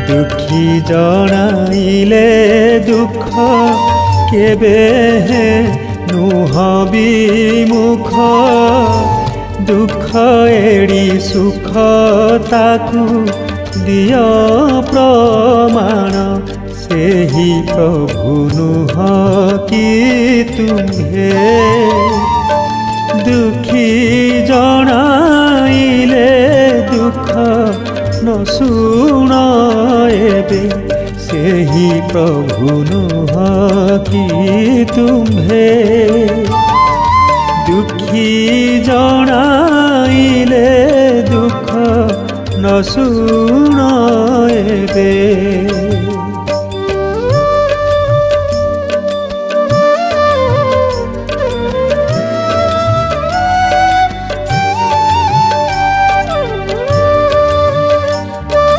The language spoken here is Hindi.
दुखी जनाइले दुख केबे नुह विमुख दुख एड़ी सुख ताकू दिय प्रमाण से ही प्रभु नुह कि तुम्हे दुखी जनाइले दुख न शुण एबे से ही प्रभु नुह कि तुम्हे दुखी जनाइले दुख न शुण